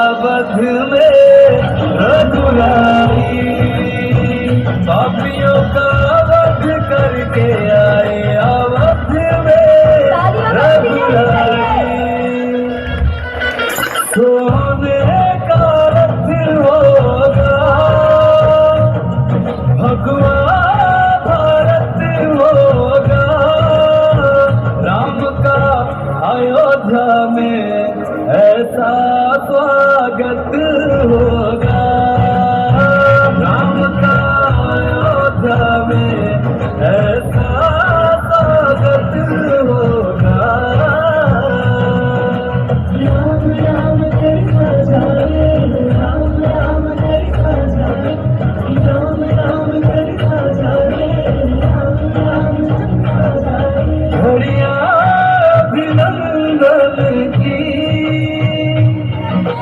अवध में रघुराई, पापियों का वध करके आए अवध में रघुराई। सोने का रथ होगा भगवान भारत होगा, राम का अयोध्या में ऐसा स्वागत होगा, राम का अयोध्या में ऐसा स्वागत होगा। राम राम करता जाए, राम राम करता जाए, राम राम करता जाए, राम राम करता जाए। घड़िया अभिनंदन की,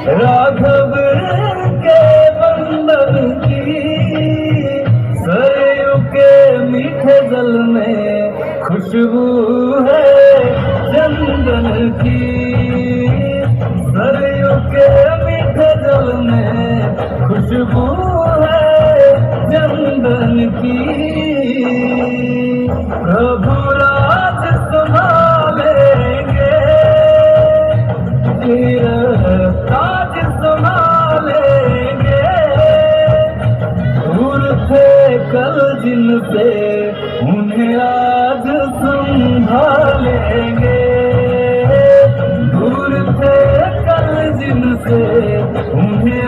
राघव के बंदन की, सरयू के मीठे जल में खुशबू है चंदन की, सरयू के मीठे जल में खुशबू है चंदन की। प्रभु राज संभालेंगे, ताज संभालेंगे, दूर थे कल जिनसे उन्हें आज संभालेंगे, दूर थे कल जिनसे उन्हें